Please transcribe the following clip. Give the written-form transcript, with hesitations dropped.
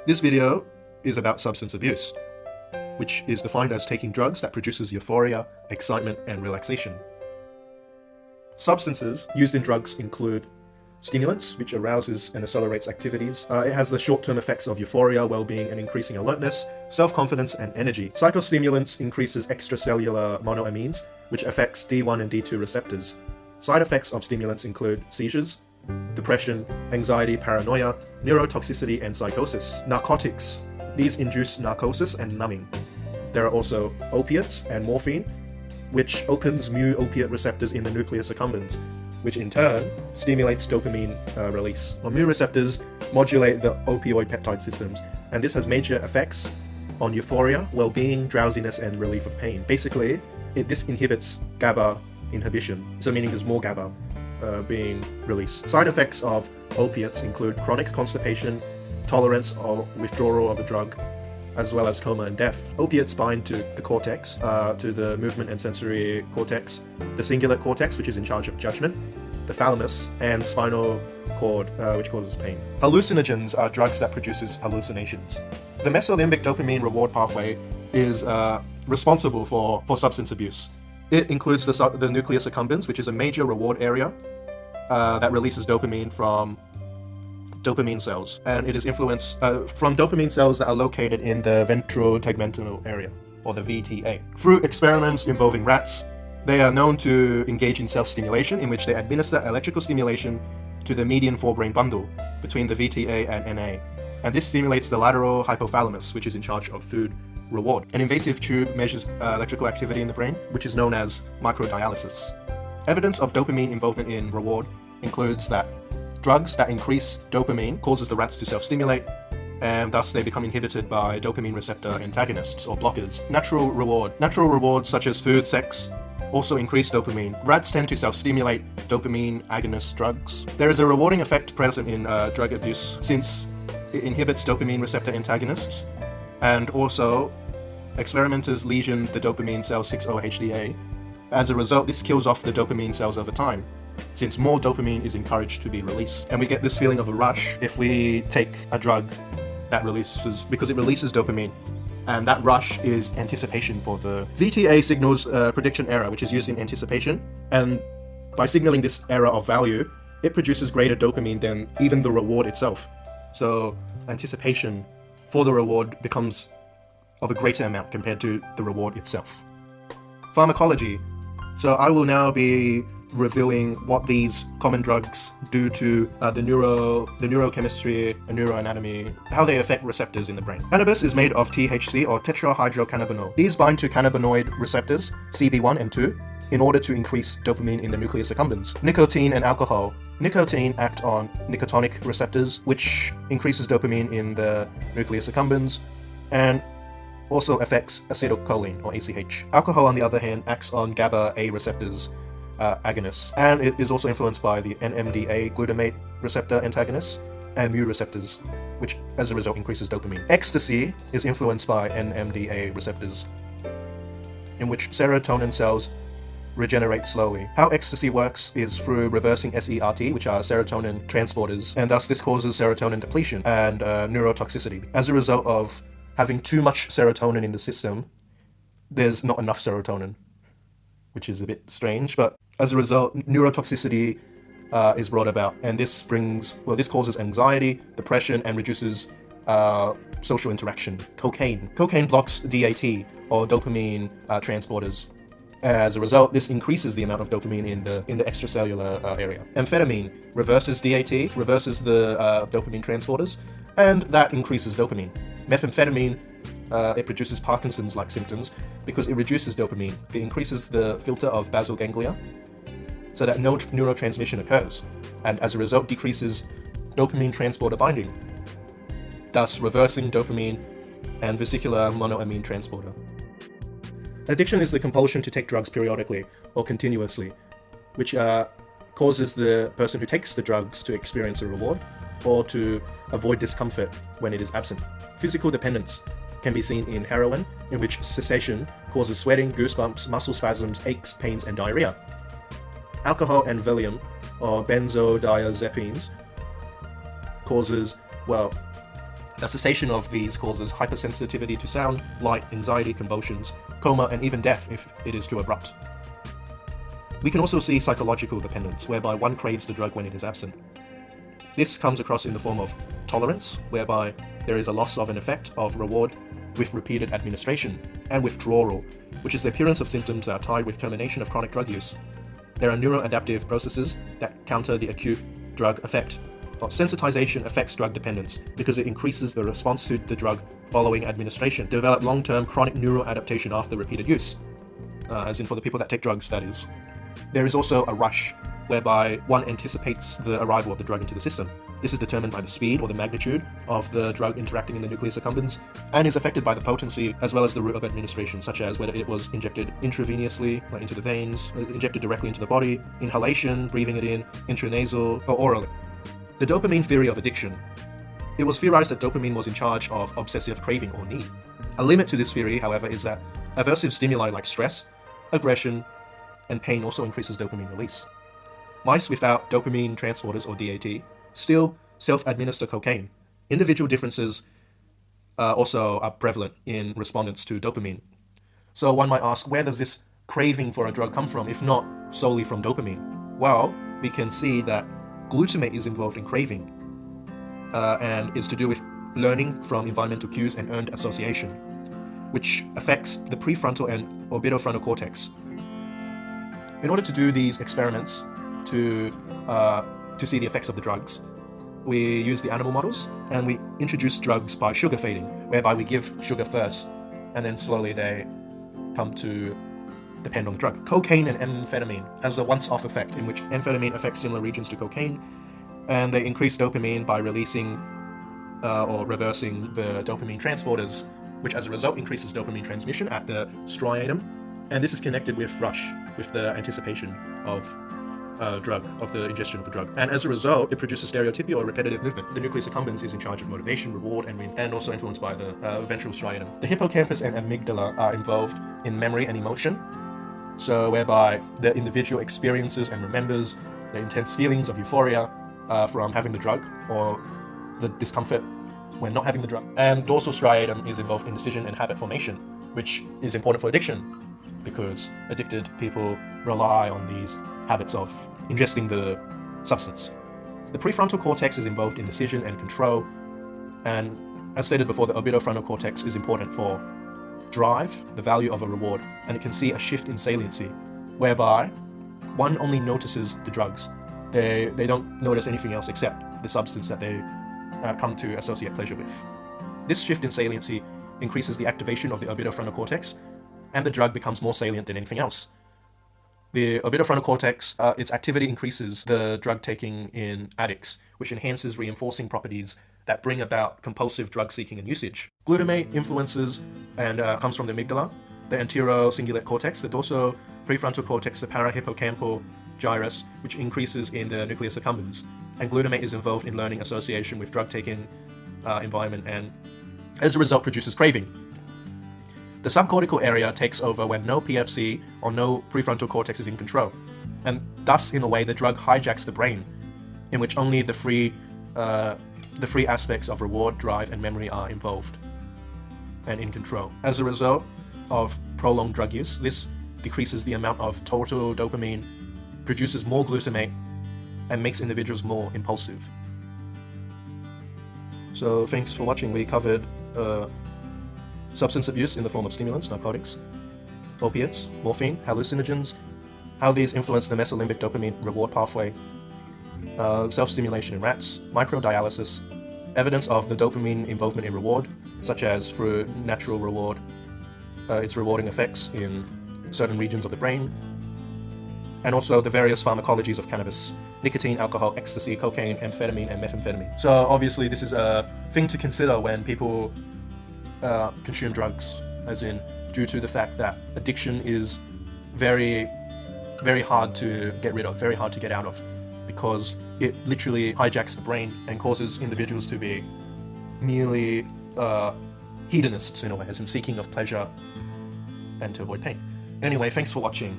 This video is about substance abuse, which is defined as taking drugs that produces euphoria, excitement, and relaxation. Substances used in drugs include stimulants, which arouses and accelerates activities. It has the short-term effects of euphoria, well-being, and increasing alertness, self-confidence, and energy. Psychostimulants increases extracellular monoamines, which affects D1 and D2 receptors. Side effects of stimulants include seizures, depression, anxiety, paranoia, neurotoxicity, and psychosis. Narcotics. These induce narcosis and numbing. There are also opiates and morphine, which opens mu opiate receptors in the nucleus accumbens, which in turn stimulates dopamine release. Mu receptors modulate the opioid peptide systems, and this has major effects on euphoria, well-being, drowsiness, and relief of pain. Basically, this inhibits GABA inhibition, so meaning there's more GABA being released. Side effects of opiates include chronic constipation, tolerance or withdrawal of the drug, as well as coma and death. Opiates bind to the cortex, to the movement and sensory cortex, the cingulate cortex, which is in charge of judgment, the thalamus, and spinal cord, which causes pain. Hallucinogens are drugs that produces hallucinations. The mesolimbic dopamine reward pathway is responsible for substance abuse. It includes the nucleus accumbens, which is a major reward area that releases dopamine from dopamine cells, and it is influenced from dopamine cells that are located in the ventral tegmental area, or the VTA. Through experiments involving rats, they are known to engage in self-stimulation, in which they administer electrical stimulation to the median forebrain bundle between the VTA and NA, and this stimulates the lateral hypothalamus, which is in charge of food reward. An invasive tube measures electrical activity in the brain, which is known as micro-dialysis. Evidence of dopamine involvement in reward includes that drugs that increase dopamine causes the rats to self-stimulate, and thus they become inhibited by dopamine receptor antagonists or blockers. Natural rewards such as food, sex, also increase dopamine. Rats tend to self-stimulate dopamine agonist drugs. There is a rewarding effect present in drug abuse since it inhibits dopamine receptor antagonists, and also experimenters lesion the dopamine cell 6-OHDA. As a result, this kills off the dopamine cells over time, since more dopamine is encouraged to be released. And we get this feeling of a rush if we take a drug that releases, because it releases dopamine, and that rush is anticipation for the VTA signals prediction error, which is used in anticipation, and by signaling this error of value, it produces greater dopamine than even the reward itself. So anticipation for the reward becomes of a greater amount compared to the reward itself. Pharmacology. So I will now be revealing what these common drugs do to the neurochemistry and neuroanatomy, how they affect receptors in the brain. Cannabis is made of THC, or tetrahydrocannabinol. These bind to cannabinoid receptors, CB1 and 2, in order to increase dopamine in the nucleus accumbens. Nicotine and alcohol. Nicotine act on nicotinic receptors, which increases dopamine in the nucleus accumbens, and also affects acetylcholine, or ACH. Alcohol, on the other hand, acts on GABA A receptors, agonists, and it is also influenced by the NMDA glutamate receptor antagonists and mu receptors, which as a result increases dopamine. Ecstasy is influenced by NMDA receptors, in which serotonin cells regenerate slowly. How ecstasy works is through reversing SERT, which are serotonin transporters, and thus this causes serotonin depletion and neurotoxicity. As a result of having too much serotonin in the system, there's not enough serotonin, which is a bit strange, but as a result, neurotoxicity is brought about, and this causes anxiety, depression, and reduces social interaction. Cocaine blocks DAT, or dopamine transporters. As a result, this increases the amount of dopamine in the extracellular area. Amphetamine reverses DAT, reverses the dopamine transporters, and that increases dopamine. Methamphetamine, it produces Parkinson's-like symptoms because it reduces dopamine. It increases the filter of basal ganglia so that no neurotransmission occurs, and as a result decreases dopamine transporter binding, thus reversing dopamine and vesicular monoamine transporter. Addiction is the compulsion to take drugs periodically or continuously, which causes the person who takes the drugs to experience a reward or to avoid discomfort when it is absent. Physical dependence can be seen in heroin, in which cessation causes sweating, goosebumps, muscle spasms, aches, pains, and diarrhea. Alcohol and Valium, or benzodiazepines, causes, The cessation of these causes hypersensitivity to sound, light, anxiety, convulsions, coma, and even death if it is too abrupt. We can also see psychological dependence, whereby one craves the drug when it is absent. This comes across in the form of tolerance, whereby there is a loss of an effect of reward with repeated administration, and withdrawal, which is the appearance of symptoms that are tied with termination of chronic drug use. There are neuroadaptive processes that counter the acute drug effect. Sensitization affects drug dependence because it increases the response to the drug following administration. Develop long-term chronic neuroadaptation after repeated use, as in for the people that take drugs, that is. There is also a rush, whereby one anticipates the arrival of the drug into the system. This is determined by the speed or the magnitude of the drug interacting in the nucleus accumbens, and is affected by the potency as well as the route of administration, such as whether it was injected intravenously, like into the veins, injected directly into the body, inhalation, breathing it in, intranasal, or orally. The dopamine theory of addiction. It was theorized that dopamine was in charge of obsessive craving or need. A limit to this theory, however, is that aversive stimuli like stress, aggression, and pain also increases dopamine release. Mice without dopamine transporters or DAT still self-administer cocaine. Individual differences also are prevalent in respondents to dopamine. So one might ask, where does this craving for a drug come from, if not solely from dopamine? Well, we can see that glutamate is involved in craving and is to do with learning from environmental cues and earned association, which affects the prefrontal and orbitofrontal cortex. In order to do these experiments to see the effects of the drugs, we use the animal models and we introduce drugs by sugar fading, whereby we give sugar first and then slowly they come to depend on the drug. Cocaine and amphetamine has a once-off effect in which amphetamine affects similar regions to cocaine, and they increase dopamine by releasing or reversing the dopamine transporters, which as a result increases dopamine transmission at the striatum, and this is connected with rush, with the anticipation of the ingestion of the drug. And as a result, it produces stereotypical or repetitive movement. The nucleus accumbens is in charge of motivation, reward, and also influenced by the ventral striatum. The hippocampus and amygdala are involved in memory and emotion, so whereby the individual experiences and remembers the intense feelings of euphoria from having the drug, or the discomfort when not having the drug. And dorsal striatum is involved in decision and habit formation, which is important for addiction, because addicted people rely on these habits of ingesting the substance. The prefrontal cortex is involved in decision and control, and as stated before, the orbitofrontal cortex is important for drive, the value of a reward, and it can see a shift in saliency, whereby one only notices the drugs. They don't notice anything else except the substance that they come to associate pleasure with. This shift in saliency increases the activation of the orbitofrontal cortex, and the drug becomes more salient than anything else. The orbitofrontal cortex, its activity increases the drug taking in addicts, which enhances reinforcing properties that bring about compulsive drug seeking and usage. Glutamate influences and comes from the amygdala, the anterocingulate cortex, the dorso prefrontal cortex, the parahippocampal gyrus, which increases in the nucleus accumbens. And glutamate is involved in learning association with drug taking environment, and as a result produces craving. The subcortical area takes over when no PFC or no prefrontal cortex is in control, and thus in a way the drug hijacks the brain, in which only the free aspects of reward, drive, and memory are involved and in control. As a result of prolonged drug use, this decreases the amount of total dopamine, produces more glutamate, and makes individuals more impulsive. So thanks for watching. We covered substance abuse in the form of stimulants, narcotics, opiates, morphine, hallucinogens, how these influence the mesolimbic dopamine reward pathway, self-stimulation in rats, micro-dialysis, evidence of the dopamine involvement in reward, such as through natural reward, its rewarding effects in certain regions of the brain, and also the various pharmacologies of cannabis: nicotine, alcohol, ecstasy, cocaine, amphetamine, and methamphetamine. So obviously this is a thing to consider when people consume drugs, as in due to the fact that addiction is very, very hard to get rid of, very hard to get out of, because it literally hijacks the brain and causes individuals to be merely hedonists in a way, as in seeking of pleasure and to avoid pain. Anyway, thanks for watching.